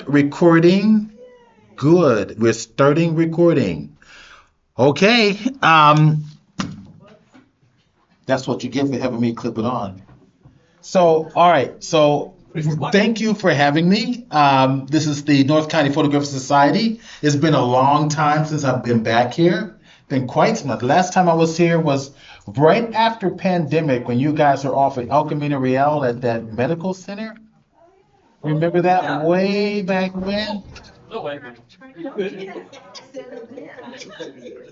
start recording. Good. We're starting recording. Okay. That's what you get for having me clip it on. So, all right. So, thank you for having me. This is the North County Photographic Society. It's been a long time since I've been back here. Been quite some. The last time I was here was right after pandemic when you guys were off at El Camino Real at that medical center. Remember that way back when? No way.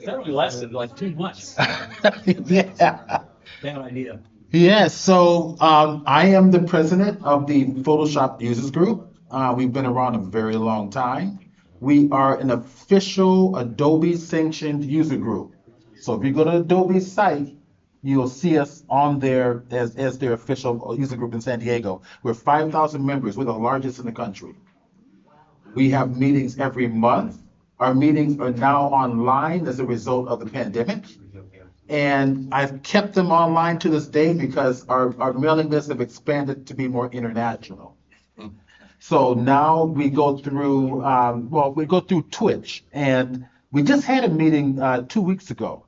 That only lasted like 2 months. Yeah. Bad idea. Yes, so I am the president of the Photoshop Users Group. We've been around a very long time. We are an official Adobe sanctioned user group. So if you go to Adobe's site, you'll see us on there as their official user group in San Diego. We're 5,000 members. We're the largest in the country. We have meetings every month. Our meetings are now online as a result of the pandemic. And I've kept them online to this day because our mailing lists have expanded to be more international. So now we go through, we go through Twitch. And we just had a meeting 2 weeks ago,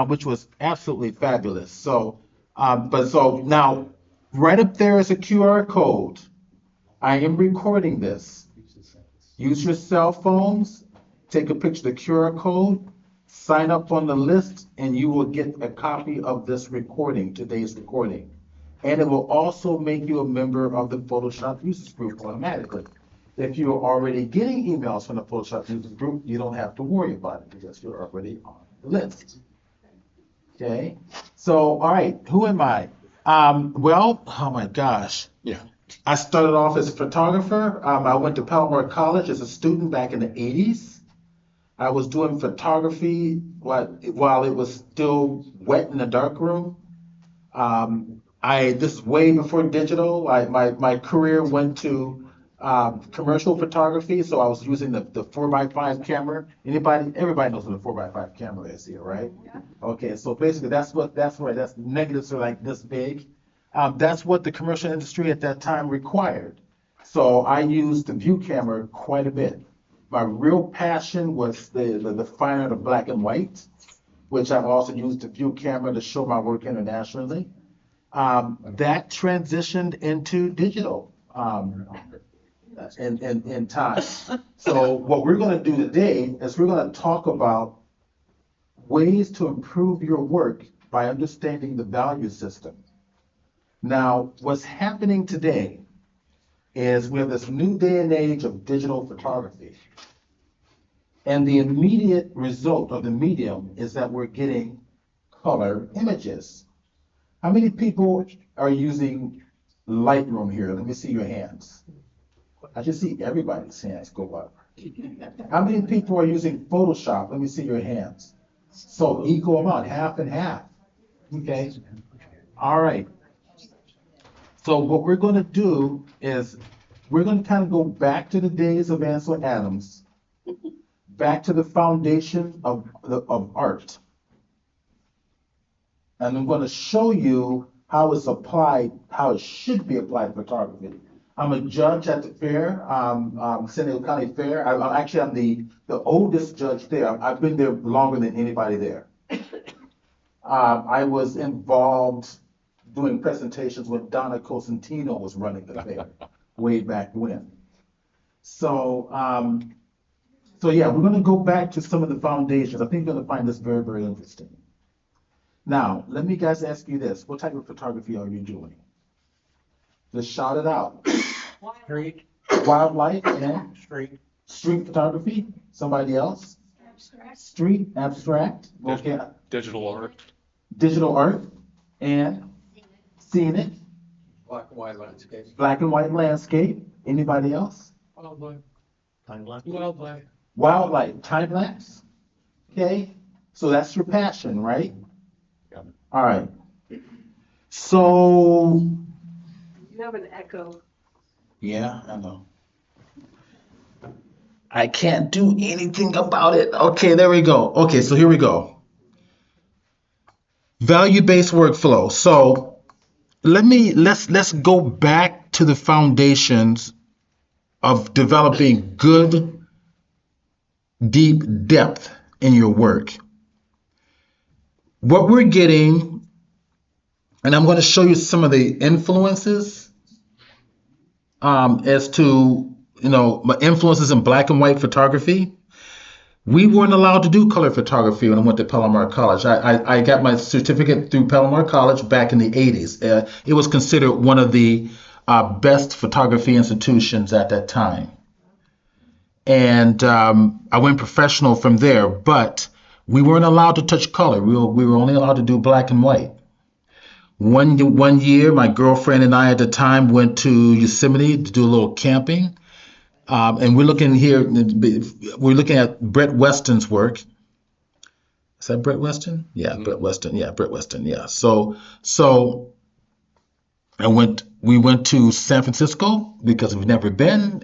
which was absolutely fabulous. So now, right up there is a QR code. I am recording this. Use your cell phones, take a picture of the QR code, sign up on the list, and you will get a copy of this recording, today's recording. And it will also make you a member of the Photoshop Users Group automatically. If you're already getting emails from the Photoshop Users Group, you don't have to worry about it because you're already on the list. Okay, so all right, who am I? Oh my gosh. Yeah. I started off as a photographer. I went to Palomar College as a student back in the 80s. I was doing photography while it was still wet in the darkroom. This is way before digital. My career went to commercial photography, so I was using the 4x5 camera. Everybody knows what a 4x5 camera is here, right? Okay, so basically that's negatives are like this big. That's what the commercial industry at that time required. So I used the view camera quite a bit. My real passion was the fine art of black and white, which I've also used the view camera to show my work internationally. That transitioned into digital in time. So what we're going to do today is we're going to talk about ways to improve your work by understanding the value system. Now, what's happening today is we have this new day and age of digital photography. And the immediate result of the medium is that we're getting color images. How many people are using Lightroom here? Let me see your hands. I should see everybody's hands go up. How many people are using Photoshop? Let me see your hands. So equal amount, half and half. Okay. All right. So what we're going to do is we're going to kind of go back to the days of Ansel Adams, back to the foundation of art. And I'm going to show you how it's applied, how it should be applied to photography. I'm a judge at the fair, San Diego County Fair. I'm the oldest judge there. I've been there longer than anybody there. I was involved doing presentations when Donna Cosentino was running the fair way back when. So yeah, we're going to go back to some of the foundations. I think you're going to find this very, very interesting. Now, let me guys ask you this. What type of photography are you doing? Just shout it out. Street. Wildlife and Street. street photography. Somebody else? Abstract. Street, abstract. Okay. Digital art. Digital art and scenic. Black and white landscape. Black and white landscape. Anybody else? Wildlife. Time lapse. Wildlife. Wildlife, time lapse. Okay. So that's your passion, right? Yeah. All right. So, You have an echo. yeah, I know. I can't do anything about it. Okay, there we go. Okay, so here we go. Value-based workflow. So let's go back to the foundations of developing good, deep depth in your work. What we're getting, and I'm going to show you some of the influences as to, my influences in black and white photography. We weren't allowed to do color photography when I went to Palomar College. I got my certificate through Palomar College back in the 80s. It was considered one of the best photography institutions at that time. And I went professional from there, but we weren't allowed to touch color. We were only allowed to do black and white. One year, my girlfriend and I at the time went to Yosemite to do a little camping. And we're looking here, we're looking at Brett Weston's work. Is that Brett Weston? Yeah, Brett Weston. Yeah, Brett Weston. Yeah. So we went to San Francisco because we've never been.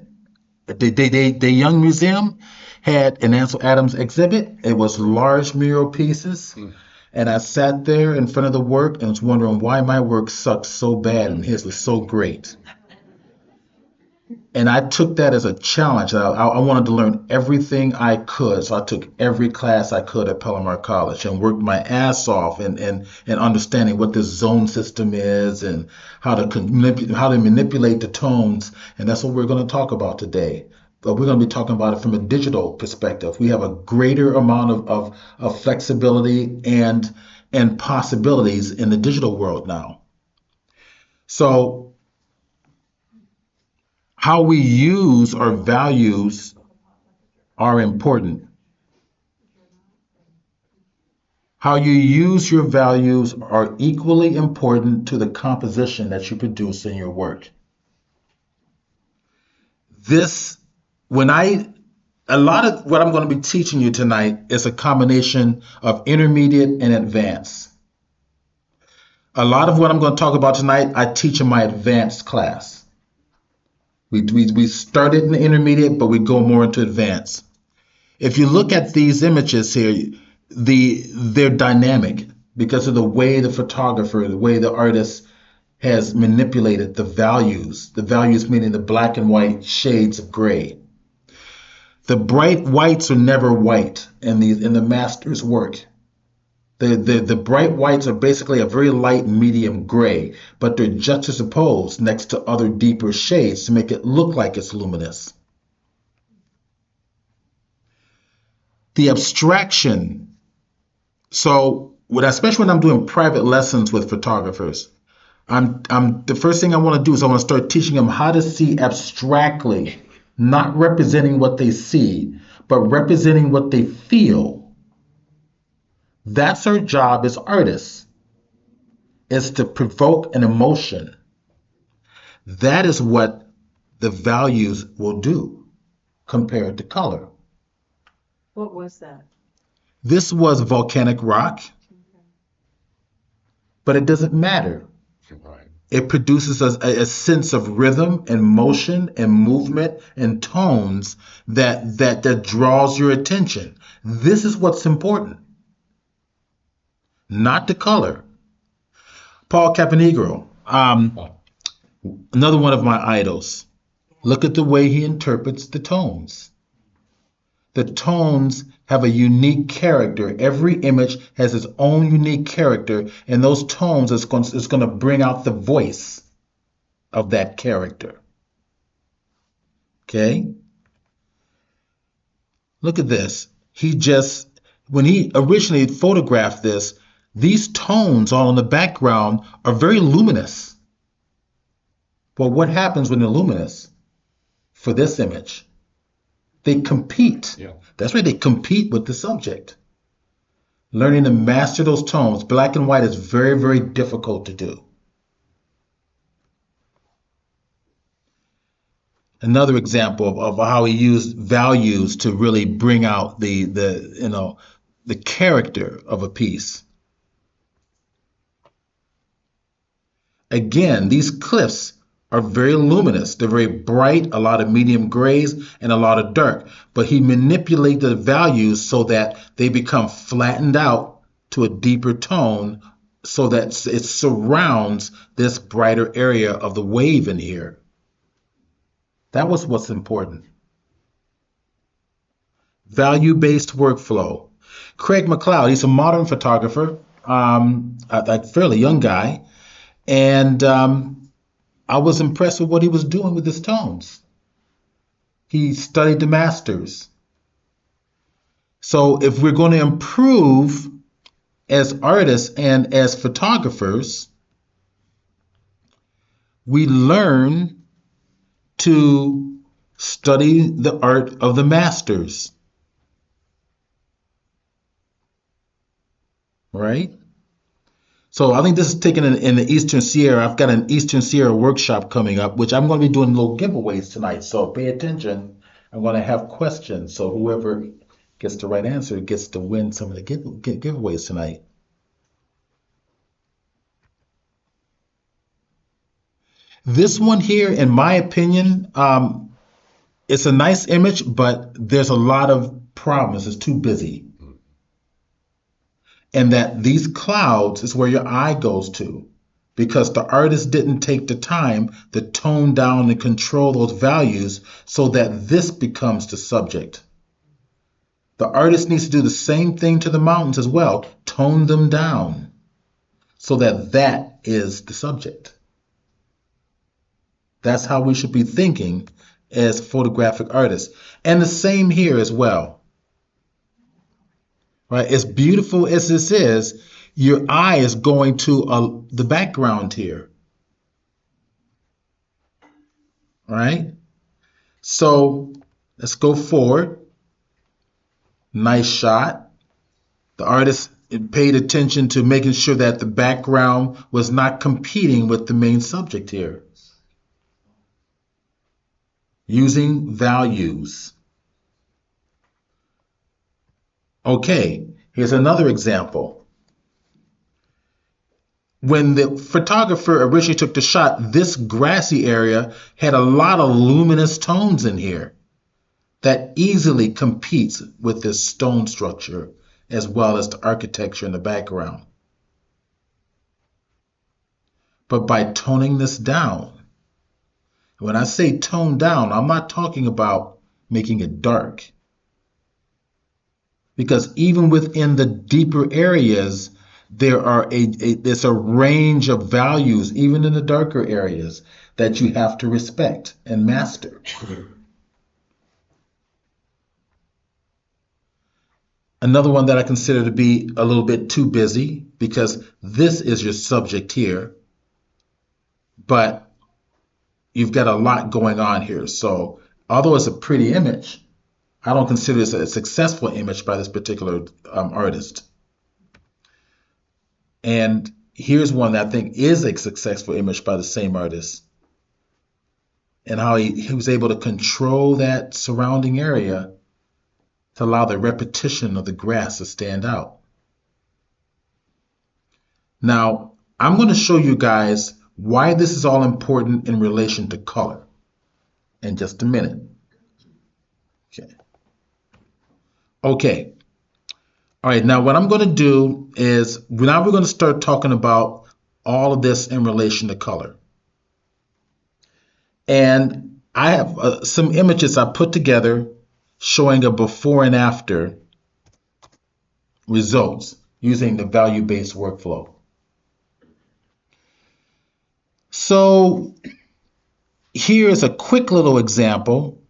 The Young Museum had an Ansel Adams exhibit. It was large mural pieces. And I sat there in front of the work and was wondering why my work sucked so bad and his was so great. And I took that as a challenge. I wanted to learn everything I could. So I took every class I could at Palomar College and worked my ass off in understanding what this zone system is and how to manipulate the tones. And that's what we're going to talk about today. But we're going to be talking about it from a digital perspective. We have a greater amount of flexibility and possibilities in the digital world now. So how we use our values are important. How you use your values are equally important to the composition that you produce in your work. A lot of what I'm going to be teaching you tonight is a combination of intermediate and advanced. A lot of what I'm going to talk about tonight, I teach in my advanced class. We started in the intermediate, but we go more into advanced. If you look at these images here, they're dynamic because of the way the photographer, the way the artist has manipulated the values meaning the black and white shades of gray. The bright whites are never white in the master's work. The bright whites are basically a very light medium gray, but they're juxtaposed next to other deeper shades to make it look like it's luminous. The abstraction. So, especially when I'm doing private lessons with photographers, the first thing I want to do is I want to start teaching them how to see abstractly, not representing what they see, but representing what they feel. That's our job as artists, is to provoke an emotion. That is what the values will do compared to color. What was that? This was volcanic rock, but it doesn't matter. It produces a sense of rhythm and motion and movement and tones that draws your attention. This is what's important. Not the color. Paul Caponegro, another one of my idols. Look at the way he interprets the tones. The tones have a unique character. Every image has its own unique character, and those tones is going to bring out the voice of that character. Okay? Look at this. When he originally photographed this, these tones all in the background are very luminous. Well, what happens when they're luminous for this image? They compete. Yeah. That's right, they compete with the subject. Learning to master those tones. Black and white is very, very difficult to do. Another example of how he used values to really bring out the character of a piece. Again, these cliffs are very luminous. They're very bright, a lot of medium grays and a lot of dark. But he manipulated the values so that they become flattened out to a deeper tone so that it surrounds this brighter area of the wave in here. That was what's important. Value-based workflow. Craig McLeod, he's a modern photographer, a fairly young guy, and I was impressed with what he was doing with his tones. He studied the masters. So if we're going to improve as artists and as photographers, we learn to study the art of the masters, right? So I think this is taken in the Eastern Sierra. I've got an Eastern Sierra workshop coming up, which I'm going to be doing little giveaways tonight. So pay attention. I'm going to have questions. So whoever gets the right answer gets to win some of the giveaways tonight. This one here, in my opinion, it's a nice image, but there's a lot of problems. It's too busy. And that these clouds is where your eye goes to, because the artist didn't take the time to tone down and control those values so that this becomes the subject. The artist needs to do the same thing to the mountains as well, tone them down so that that is the subject. That's how we should be thinking as photographic artists. And the same here as well. Right? As beautiful as this is, your eye is going to the background here. Right? So let's go forward. Nice shot. The artist paid attention to making sure that the background was not competing with the main subject here. Using values. Okay, here's another example. When the photographer originally took the shot, this grassy area had a lot of luminous tones in here that easily competes with this stone structure as well as the architecture in the background. But by toning this down, when I say tone down, I'm not talking about making it dark. Because even within the deeper areas, there's a range of values, even in the darker areas, that you have to respect and master. Another one that I consider to be a little bit too busy, because this is your subject here, but you've got a lot going on here. So although it's a pretty image, I don't consider this a successful image by this particular artist. And here's one that I think is a successful image by the same artist, and how he was able to control that surrounding area to allow the repetition of the grass to stand out. Now, I'm going to show you guys why this is all important in relation to color in just a minute. Okay. All right, now what I'm going to do is now we're going to start talking about all of this in relation to color. And I have some images I put together showing a before and after results using the value-based workflow. So here is a quick little example.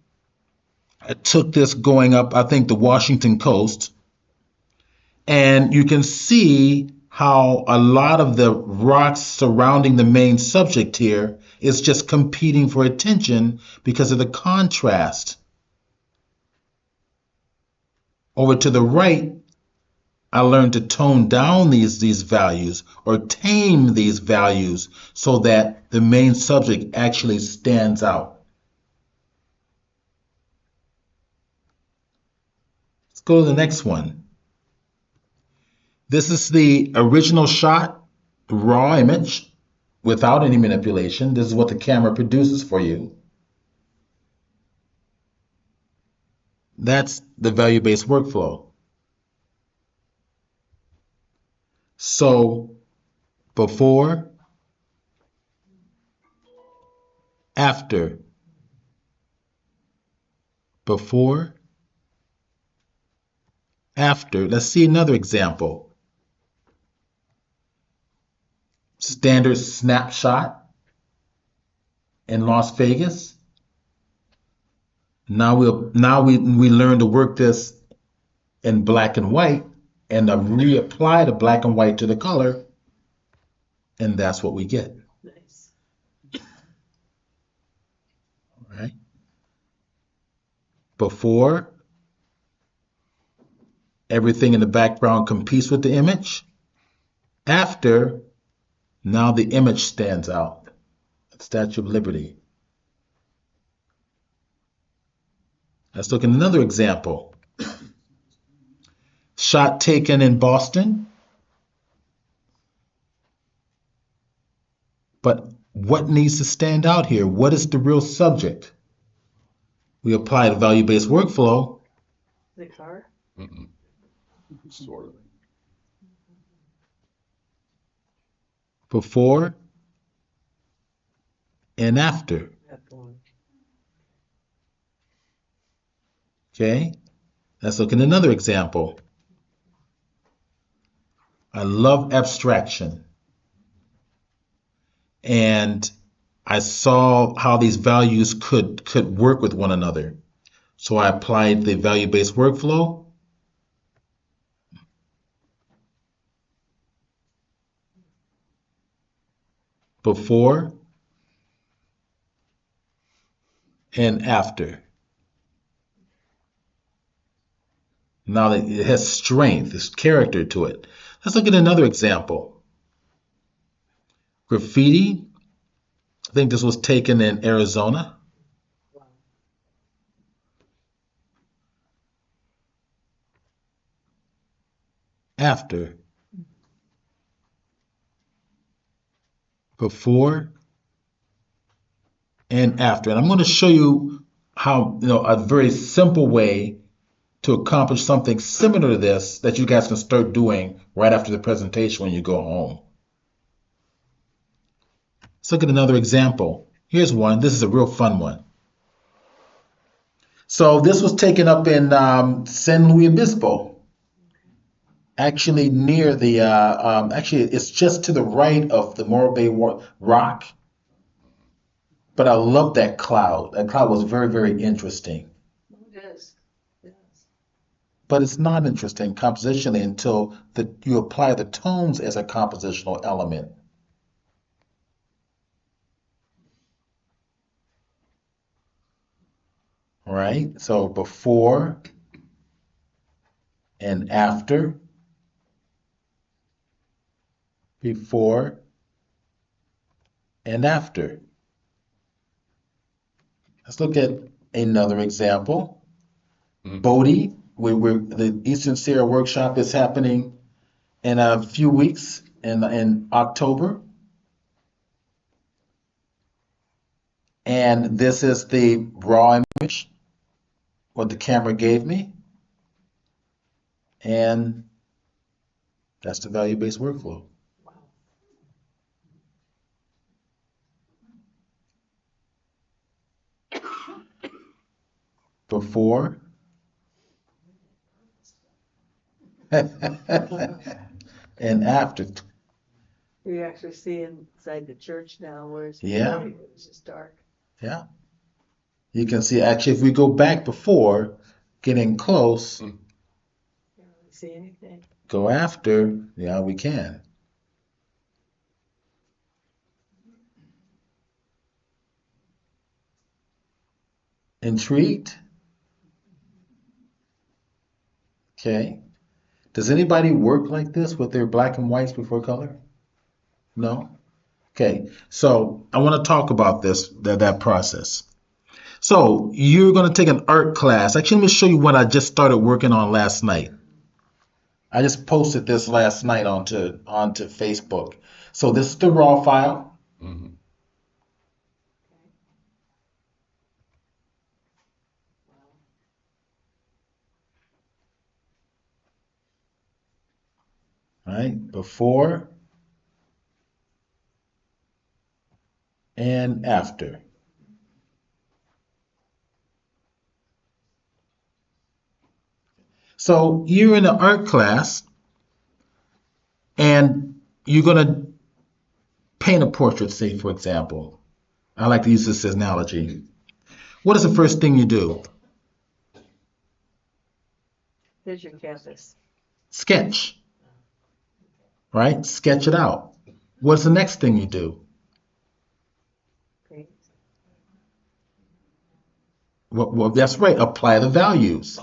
I took this going up, I think, the Washington coast. And you can see how a lot of the rocks surrounding the main subject here is just competing for attention because of the contrast. Over to the right, I learned to tone down these values or tame these values so that the main subject actually stands out. Let's go to the next one. This is the original shot, raw image, without any manipulation. This is what the camera produces for you. That's the value-based workflow. So, before, after. before, after. Let's see another example. Standard snapshot in Las Vegas. Now we learn to work this in black and white and reapply the black and white to the color, and that's what we get. Nice. Right? Before, everything in the background competes with the image. After, now the image stands out. Statue of Liberty. Let's look at another example. Shot taken in Boston. But what needs to stand out here? What is the real subject? We apply the value-based workflow. The car? Sort of. Before and after. Okay, let's look at another example. I love abstraction. And I saw how these values could work with one another. So I applied the value-based workflow. Before and after. Now that it has strength, there's character to it. Let's look at another example. Graffiti. I think this was taken in Arizona. After. Before and after. And I'm going to show you how, a very simple way to accomplish something similar to this that you guys can start doing right after the presentation when you go home. Let's look at another example. Here's one. This is a real fun one. So this was taken up in San Luis Obispo. Actually near the, actually it's just to the right of the Morro Bay Rock. But I love that cloud. That cloud was very, very interesting. It is. Yes. But it's not interesting compositionally until you apply the tones as a compositional element. Right? So before and after. Before and after. Let's look at another example. Bodhi, the Eastern Sierra workshop is happening in a few weeks in October. And this is the raw image, what the camera gave me. And that's the value-based workflow. Wow. Before and after. You actually see inside the church now, whereas Yeah. before it was just dark. Yeah. You can see, actually, if we go back before, getting close, Can't really see anything. go after, yeah, we can. Intrigued? Okay. Does anybody work like this with their black and whites before color? No? Okay. So I want to talk about that process. So you're going to take an art class. Actually, let me show you what I just started working on last night. I just posted this last night onto Facebook. So this is the raw file. Mhm. Right? Before and after. So you're in an art class and you're going to paint a portrait, say, for example. I like to use this analogy. What is the first thing you do? There's your canvas. Sketch, right? Sketch it out. What's the next thing you do? Paint. Well, that's right. Apply the values.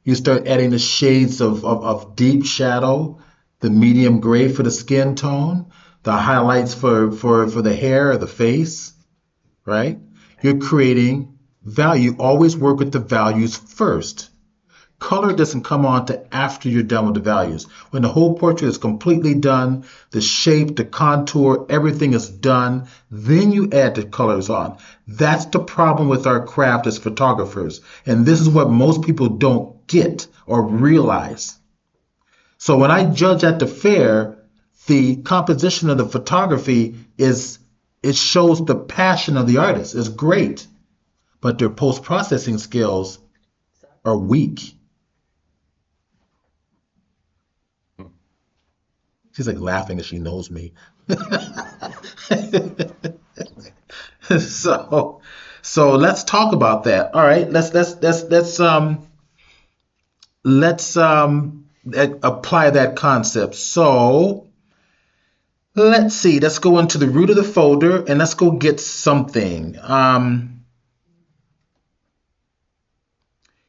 You start adding the shades of deep shadow, the medium gray for the skin tone, the highlights for the hair or the face, right? You're creating value. Always work with the values first. Color doesn't come on to after you're done with the values. When the whole portrait is completely done, the shape, the contour, everything is done, then you add the colors on. That's the problem with our craft as photographers. And this is what most people don't get or realize. So when I judge at the fair, the composition of the photography it shows the passion of the artist. It's great, but their post-processing skills are weak. She's like laughing as she knows me. so so let's talk about that. All right, let's apply that concept. So let's see. Let's go into the root of the folder and let's go get something.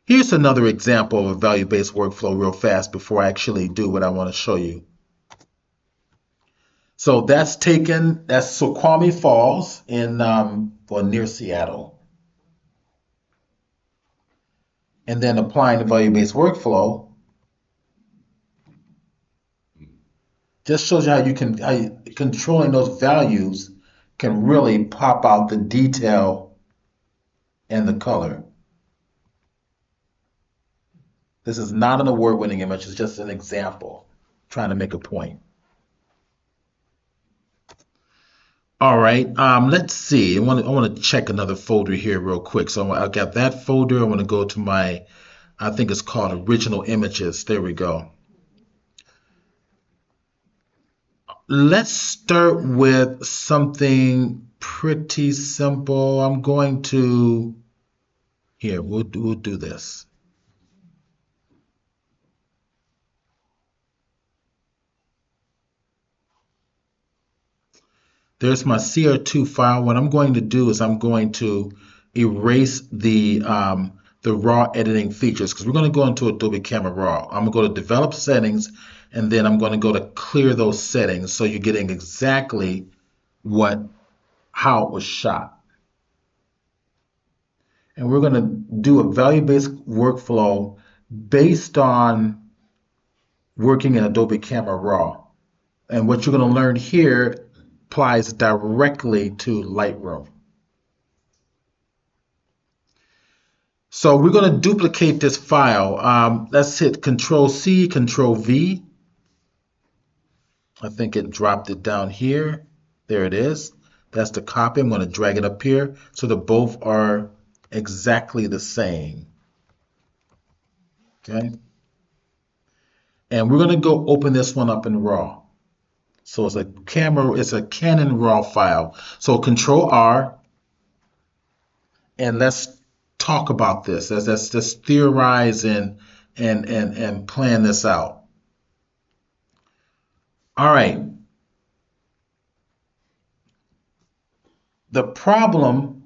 Here's another example of a value-based workflow real fast before I actually do what I want to show you. So that's Snoqualmie Falls in near Seattle. And then applying the value-based workflow just shows you controlling those values can really pop out the detail and the color. This is not an award-winning image, it's just an example, trying to make a point. All right, let's see. I want to check another folder here real quick. So I've got that folder. I want to go to my, I think it's called original images. There we go. Let's start with something pretty simple. I'm going to, here, we'll do this. There's my CR2 file. What I'm going to do is I'm going to erase the raw editing features because we're going to go into Adobe Camera Raw. I'm going to go to Develop Settings, and then I'm going to go to Clear those settings so you're getting exactly how it was shot. And we're going to do a value-based workflow based on working in Adobe Camera Raw. And what you're going to learn here applies directly to Lightroom. So we're going to duplicate this file. Let's hit Control C, Control V. I think it dropped it down here. There it is. That's the copy. I'm going to drag it up here so that both are exactly the same. Okay. And we're going to go open this one up in RAW. So it's a Canon RAW file. So Control R, and let's talk about this. Let's just theorize and plan this out. All right. The problem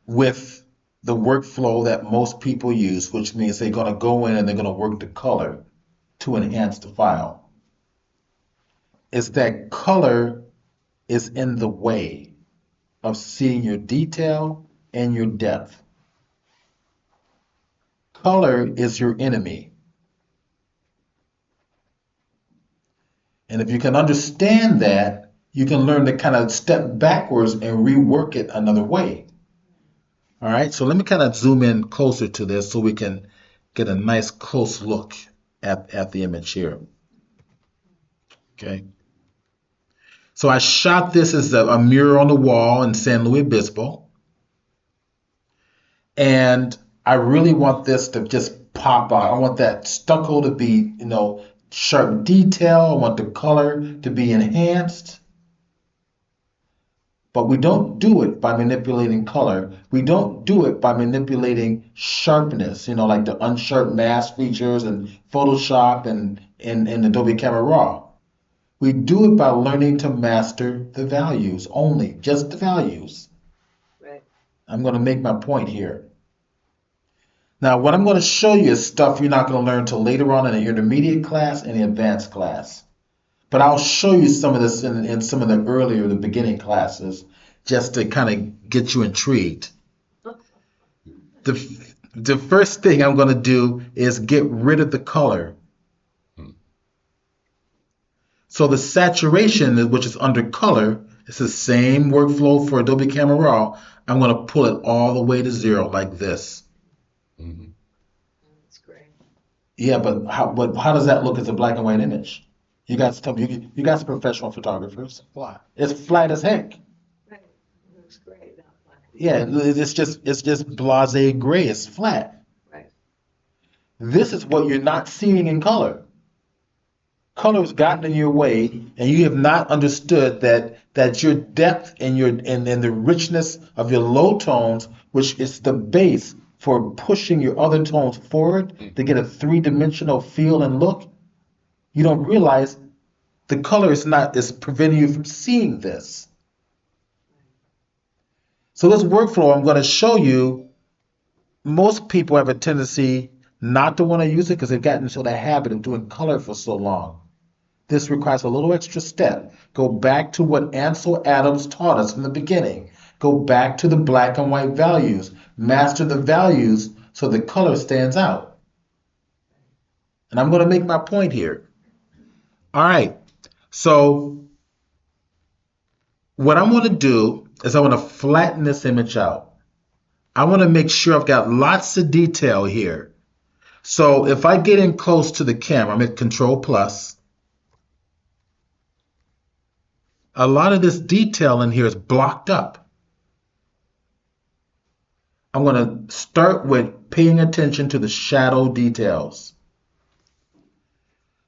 with the workflow that most people use, which means they're going to go in and they're going to work the color to enhance the file, is that color is in the way of seeing your detail and your depth. Color is your enemy. And if you can understand that, you can learn to kind of step backwards and rework it another way. All right, so let me kind of zoom in closer to this so we can get a nice close look at the image here. Okay. So I shot this as a mirror on the wall in San Luis Obispo. And I really want this to just pop out. I want that stucco to be, sharp detail. I want the color to be enhanced. But we don't do it by manipulating color. We don't do it by manipulating sharpness, like the unsharp mask features and Photoshop and Adobe Camera Raw. We do it by learning to master the values only, just the values. Right. I'm going to make my point here. Now, what I'm going to show you is stuff you're not going to learn until later on in the intermediate class and the advanced class. But I'll show you some of this in some of the beginning classes, just to kind of get you intrigued. The first thing I'm going to do is get rid of the color. So the saturation, which is under color, it's the same workflow for Adobe Camera Raw. I'm going to pull it all the way to 0 like this. That's great. Yeah, but how does that look as a black and white image? You guys tell me. You guys are professional photographers. Flat. It's flat as heck. Right. Looks great. Not flat. Yeah, it's just blasé gray. It's flat. Right. This is what you're not seeing in color. Color has gotten in your way, and you have not understood that your depth and the richness of your low tones, which is the base for pushing your other tones forward to get a three-dimensional feel and look. You don't realize the color is preventing you from seeing this. So this workflow I'm going to show you, most people have a tendency not to want to use it because they've gotten into the habit of doing color for so long. This requires a little extra step. Go back to what Ansel Adams taught us in the beginning. Go back to the black and white values. Master the values so the color stands out. And I'm going to make my point here. All right. So what I'm going to do is I want to flatten this image out. I want to make sure I've got lots of detail here. So if I get in close to the camera, I'm at Control Plus. A lot of this detail in here is blocked up. I'm going to start with paying attention to the shadow details.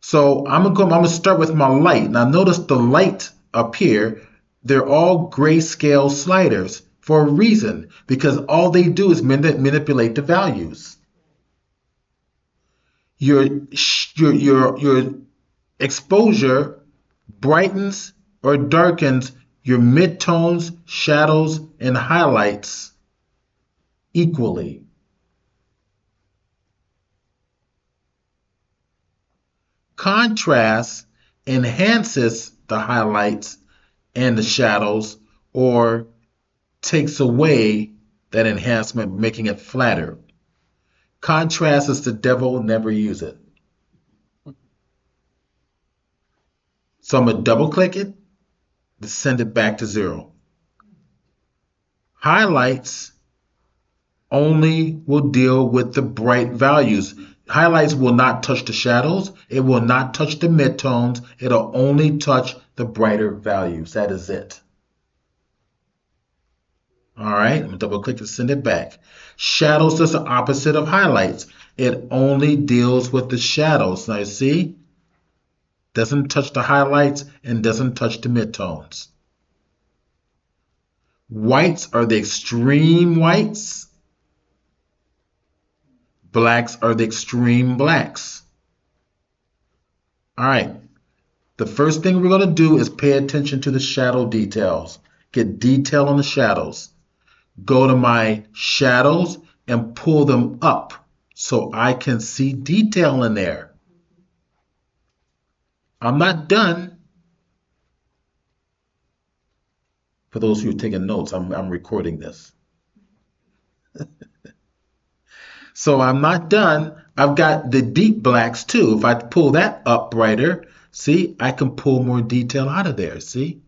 So I'm going to start with my light. Now notice the light up here, they're all grayscale sliders for a reason, because all they do is manipulate the values. Your exposure brightens or darkens your midtones, shadows, and highlights equally. Contrast enhances the highlights and the shadows, or takes away that enhancement, making it flatter. Contrast is the devil, never use it. So I'm going to double click it, to send it back to 0. Highlights only will deal with the bright values. Highlights will not touch the shadows. It will not touch the midtones. It'll only touch the brighter values. That is it. All right, I'm going to double click and send it back. Shadows is the opposite of highlights. It only deals with the shadows. Now you see? Doesn't touch the highlights and doesn't touch the midtones. Whites are the extreme whites. Blacks are the extreme blacks. All right. The first thing we're going to do is pay attention to the shadow details. Get detail on the shadows. Go to my shadows and pull them up so I can see detail in there. I'm not done. For those who are taking notes, I'm recording this. So I'm not done. I've got the deep blacks too. If I pull that up brighter, see, I can pull more detail out of there, see?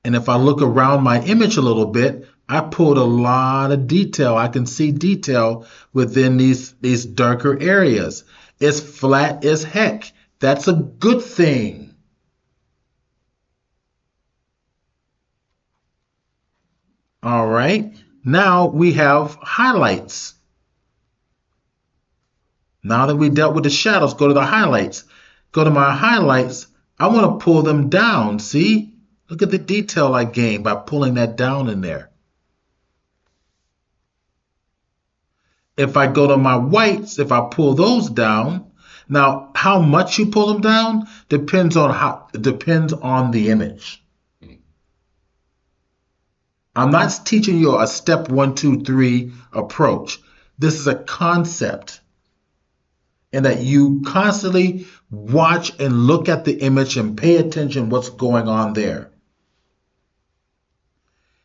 And if I look around my image a little bit, I pulled a lot of detail. I can see detail within these darker areas. It's flat as heck. That's a good thing. All right. Now we have highlights. Now that we dealt with the shadows, go to the highlights. Go to my highlights. I want to pull them down. See? Look at the detail I gained by pulling that down in there. If I go to my whites, if I pull those down, now how much you pull them down depends on the image. I'm not teaching you a step 1, 2, 3 approach. This is a concept, and that you constantly watch and look at the image and pay attention what's going on there.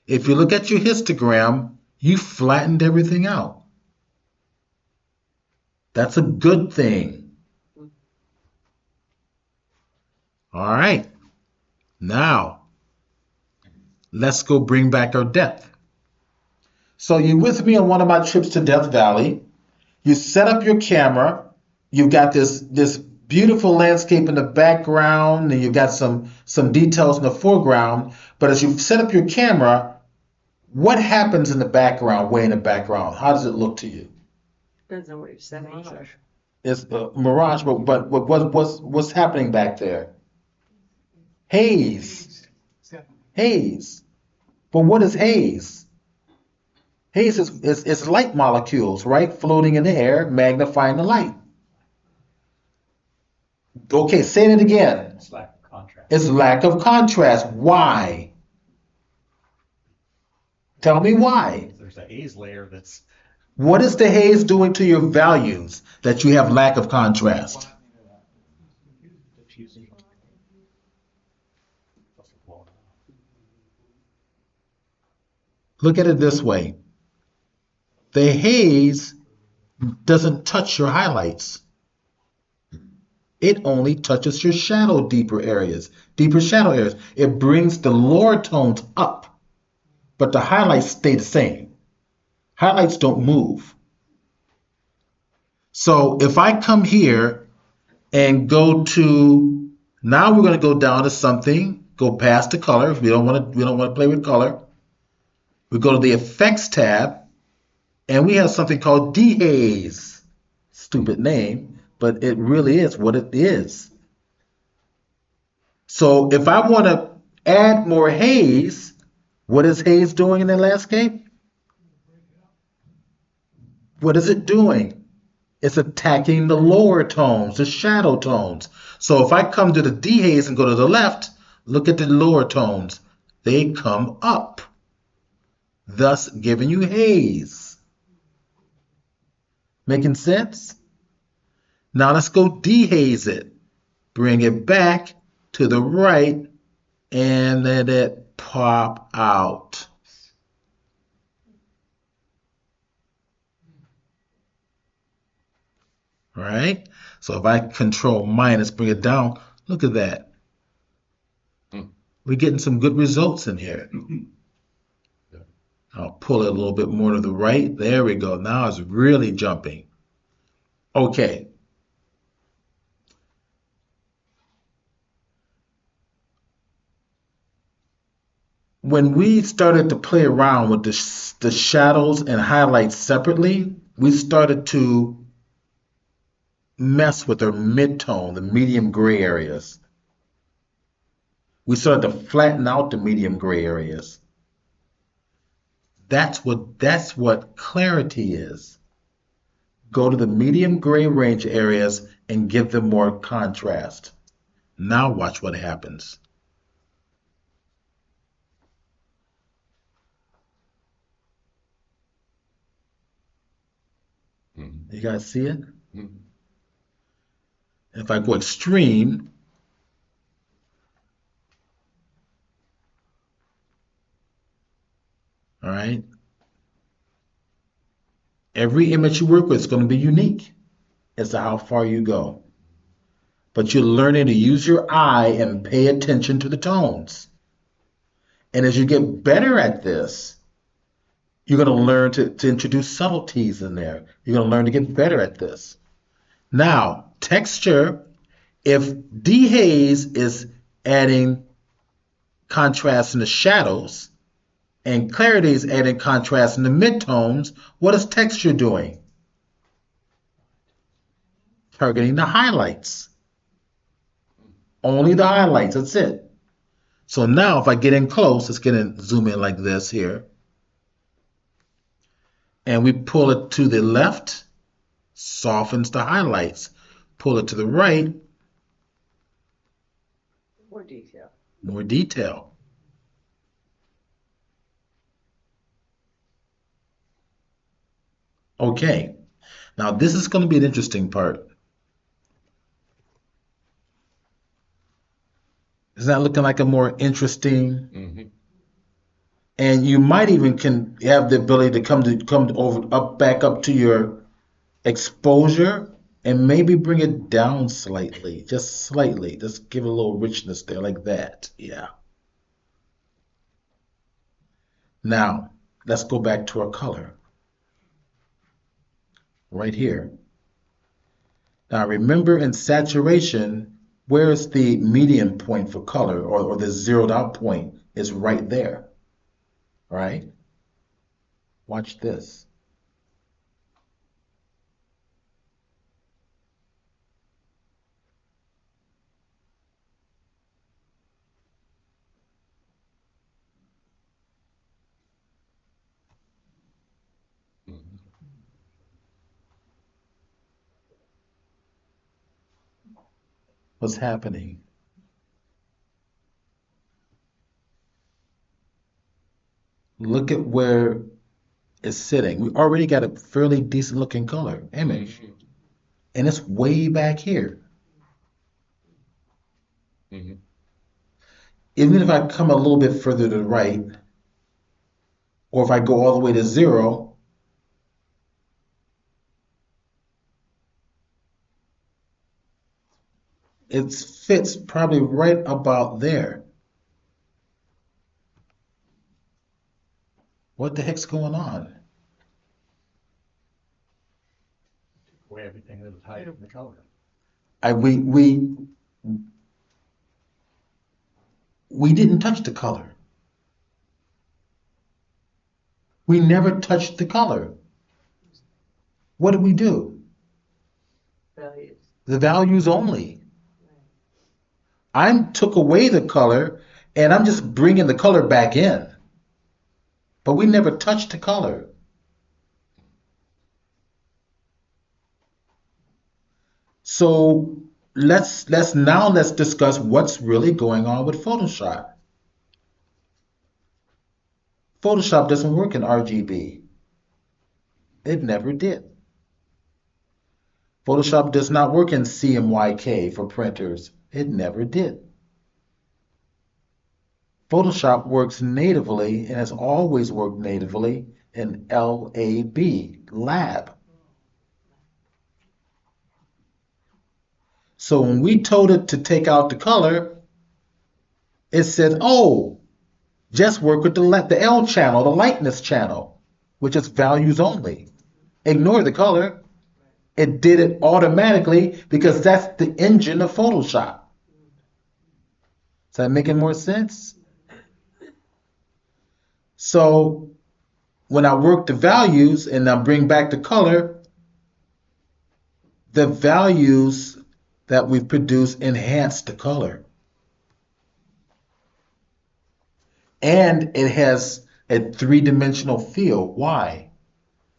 If you look at your histogram, you flattened everything out. That's a good thing. All right. Now, let's go bring back our depth. So you're with me on one of my trips to Death Valley. You set up your camera. You've got this beautiful landscape in the background, and you've got some details in the foreground. But as you set up your camera, what happens in the background, way in the background? How does it look to you? Depends on what you're setting. It's a mirage, but what's happening back there? Haze. Haze. But what is haze? Haze is light molecules, right? Floating in the air, magnifying the light. Okay, say it again. It's lack of contrast. It's lack of contrast. Why? Tell me why. There's a haze layer that's What is the haze doing to your values that you have lack of contrast? diffusing. Look at it this way. The haze doesn't touch your highlights. It only touches your shadow deeper shadow areas. It brings the lower tones up, but the highlights stay the same. Highlights don't move. So if I come here and go to, now we're going to go down to something, go past the color. If we don't want to play with color. We go to the effects tab, and we have something called dehaze. Stupid name, but it really is what it is. So if I want to add more haze, what is haze doing in the landscape? What is it doing? It's attacking the lower tones, the shadow tones. So if I come to the dehaze and go to the left, look at the lower tones. They come up, thus giving you haze. Making sense? Now let's go dehaze it. Bring it back to the right and let it pop out. All right? So if I control minus, bring it down, look at that. We're getting some good results in here. I'll pull it a little bit more to the right. There we go. Now it's really jumping. Okay. When we started to play around with the shadows and highlights separately, we started to mess with our mid-tone, the medium gray areas. We started to flatten out the medium gray areas. That's what clarity is. Go to the medium gray range areas and give them more contrast. Now watch what happens. You guys see it? If I go extreme, all right, every image you work with is going to be unique as to how far you go. But you're learning to use your eye and pay attention to the tones. And as you get better at this, you're going to learn to introduce subtleties in there. You're going to learn to get better at this. Now, texture, if dehaze is adding contrast in the shadows, And clarity is adding contrast in the midtones. What is texture doing? Targeting the highlights. Only the highlights, that's it. So now if I get in close, let's get in, zoom in like this here. And we pull it to the left, softens the highlights. Pull it to the right, More detail. more detail. Okay, now this is going to be an interesting part. Is that looking like a more interesting? Mm-hmm. And you might even can have the ability to come over up back up to your exposure and maybe bring it down slightly, just slightly. Just give it a little richness there like that. Yeah. Now, let's go back to our color right here. Now remember in saturation, where's the median point for color or the zeroed out point is right there, right? Watch this. What's happening? Look at where it's sitting. We already got a fairly decent looking color image, and it's way back here. Mm-hmm. Even if I come a little bit further to the right, or if I go all the way to zero, it fits probably right about there. What the heck's going on? Away everything that was hiding the color. We didn't touch the color. We never touched the color. What did we do? Values. The values only. I took away the color and I'm just bringing the color back in. But we never touched the color. So let's discuss what's really going on with Photoshop. Photoshop doesn't work in RGB. It never did. Photoshop does not work in CMYK for printers. It never did. Photoshop works natively and has always worked natively in lab. So when we told it to take out the color, it said, oh, just work with the L channel, the lightness channel, which is values only. Ignore the color. It did it automatically because that's the engine of Photoshop. Is that making more sense? So when I work the values and I bring back the color, the values that we've produced enhance the color. And it has a three-dimensional feel. Why?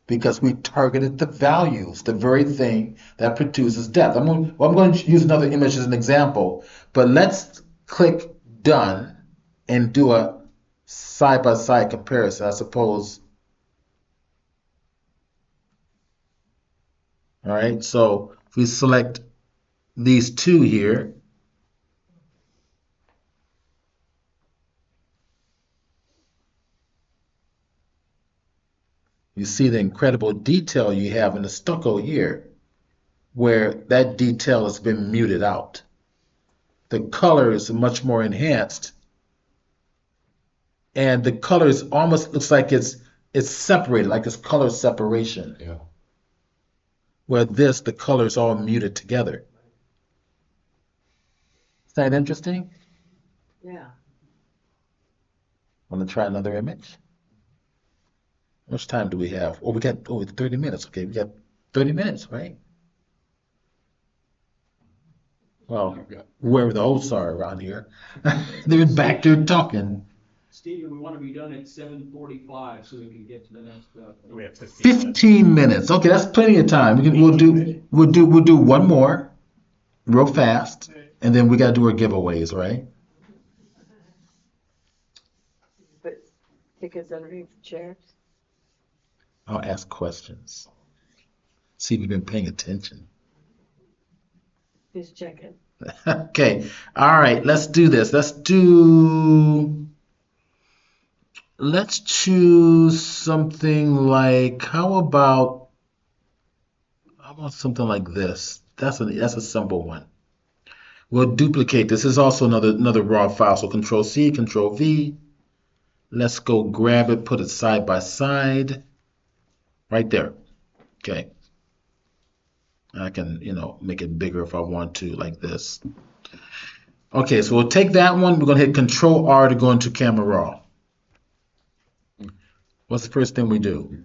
Because we targeted the values, the very thing that produces depth. I'm going to use another image as an example, but let's click done and do a side-by-side comparison, I suppose. All right, so if we select these two here, you see the incredible detail you have in the stucco here, where that detail has been muted out. The color is much more enhanced, and the color is almost looks like it's separated, like it's color separation. Yeah. Where the color is all muted together. Is that interesting? Yeah. Want to try another image? How much time do we have? Oh, we got 30 minutes. Okay, we got 30 minutes, right? Well, I've got- whoever the hosts are around here, they're back there talking. Steve, we want to be done at 7:45 so we can get to the next, We have 15 minutes. 15 minutes. Okay, that's plenty of time. We'll do one more real fast, and then we gotta do our giveaways, right? But tickets underneath the chairs. I'll ask questions. See if you've been paying attention. Just checking. Okay. All right, let's do this. Let's choose something like how about something like this? That's a simple one. We'll duplicate this. This is also another raw file. So Control C, Control V. Let's go grab it, put it side by side. Right there. Okay. I can, make it bigger if I want to, like this. Okay, so we'll take that one. We're going to hit Control R to go into Camera Raw. What's the first thing we do?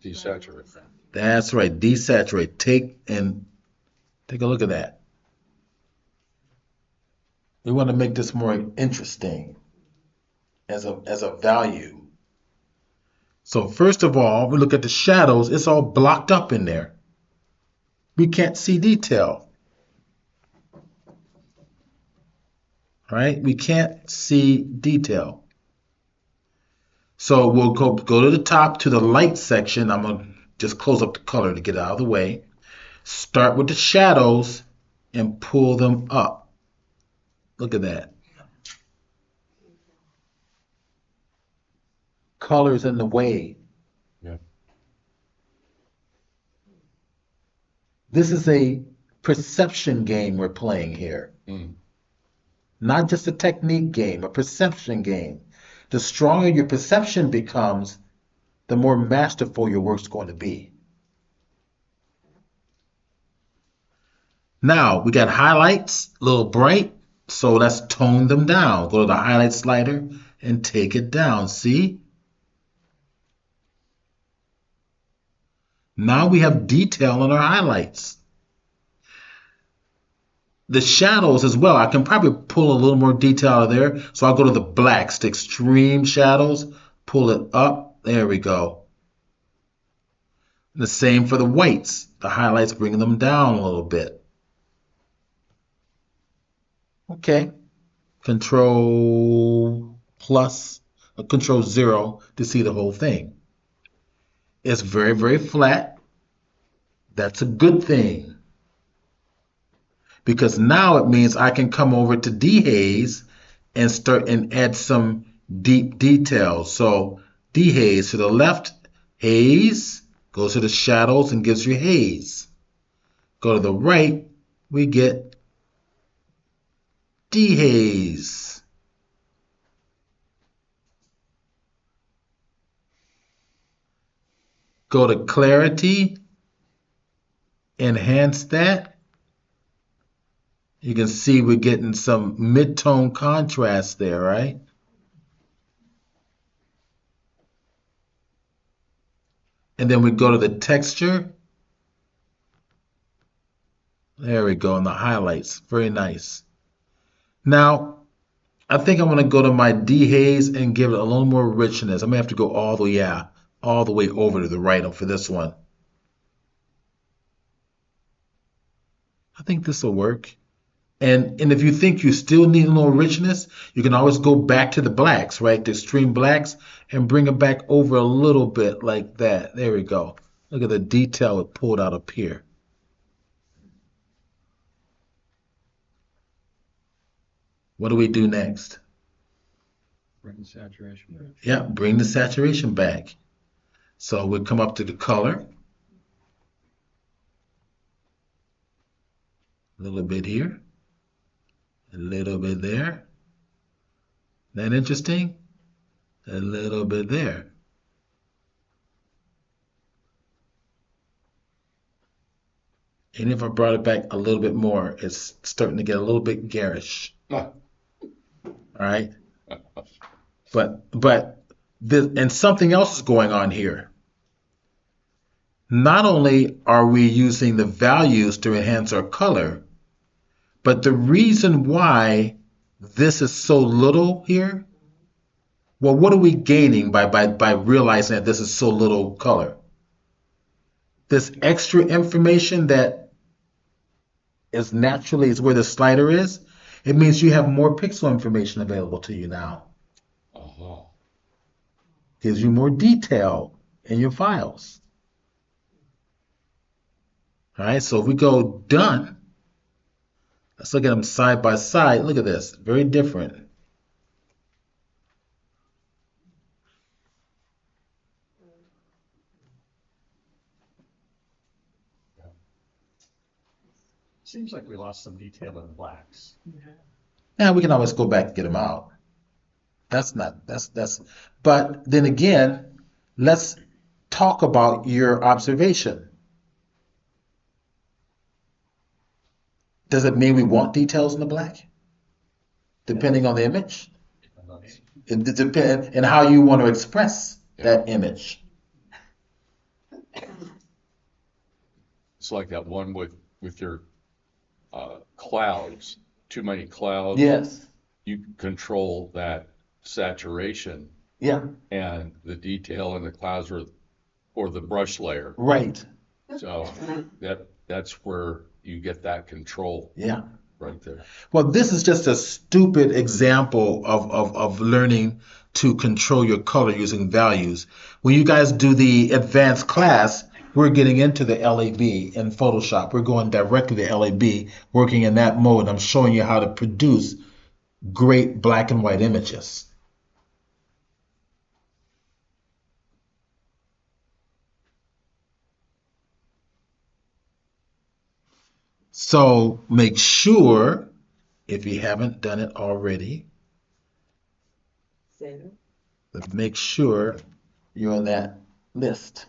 Desaturate. That's right, desaturate. Take a look at that. We want to make this more interesting as a value. So first of all, we look at the shadows. It's all blocked up in there. We can't see detail. Right? We can't see detail. So we'll go to the top to the light section. I'm going to just close up the color to get it out of the way. Start with the shadows and pull them up. Look at that. Color's in the way. Yeah. This is a perception game we're playing here. Mm. Not just a technique game, a perception game. The stronger your perception becomes, the more masterful your work's going to be. Now, we got highlights, a little bright, so let's tone them down. Go to the highlight slider and take it down. See? Now we have detail in our highlights. The shadows as well, I can probably pull a little more detail out of there. So I'll go to the blacks, the extreme shadows, pull it up. There we go. The same for the whites. The highlights, bringing them down a little bit. Okay. Control plus, or Control 0 to see the whole thing. It's very, very flat. That's a good thing. Because now it means I can come over to dehaze and start and add some deep details. So dehaze to the left, haze, goes to the shadows and gives you haze. Go to the right, we get dehaze. Go to clarity, enhance that. You can see we're getting some mid-tone contrast there, right? And then we go to the texture. There we go, in the highlights. Very nice. Now, I think I'm going to go to my dehaze and give it a little more richness. I'm going to have to go all the way over to the right for this one. I think this will work. And if you think you still need a little richness, you can always go back to the blacks, right? The extreme blacks, and bring it back over a little bit like that. There we go. Look at the detail it pulled out up here. What do we do next? Bring the saturation back. Yeah, bring the saturation back. So we'll come up to the color. A little bit here. A little bit there. That interesting? A little bit there. And if I brought it back a little bit more, it's starting to get a little bit garish. All right? But And something else is going on here. Not only are we using the values to enhance our color, but the reason why this is so little here, well, what are we gaining by realizing that this is so little color? This extra information that is naturally is where the slider is, it means you have more pixel information available to you now. Uh-huh. Gives you more detail in your files. All right, so if we go done, let's look at them side by side. Look at this, very different. Seems like we lost some detail in the blacks. Now we can always go back and get them out. But then again, let's talk about your observation. Does it mean we want details in the black? Depending on the image? It depends on how you want to express that image. It's like that one with your clouds, too many clouds. Yes. You can control that saturation Yeah. and the detail in the clouds or the brush layer. Right. So that's where you get that control Yeah. right there. Well, this is just a stupid example of learning to control your color using values. When you guys do the advanced class, we're getting into the LAB in Photoshop. We're going directly to LAB, working in that mode. I'm showing you how to produce great black and white images. So make sure, if you haven't done it already, Save it. but make sure you're on that list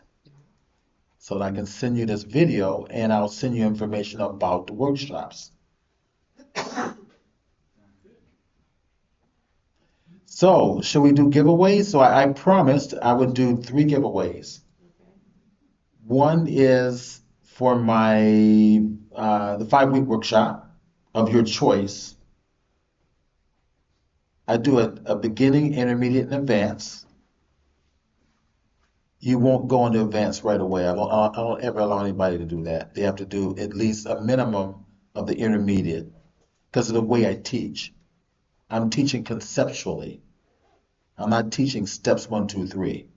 so that I can send you this video and I'll send you information about the workshops. So, should we do giveaways? So I promised I would do 3 giveaways. One is for my the 5-week workshop of your choice. I do a beginning, intermediate, and advanced. You won't go into advanced right away. I don't ever allow anybody to do that. They have to do at least a minimum of the intermediate because of the way I teach. I'm teaching conceptually. I'm not teaching steps 1, 2, 3.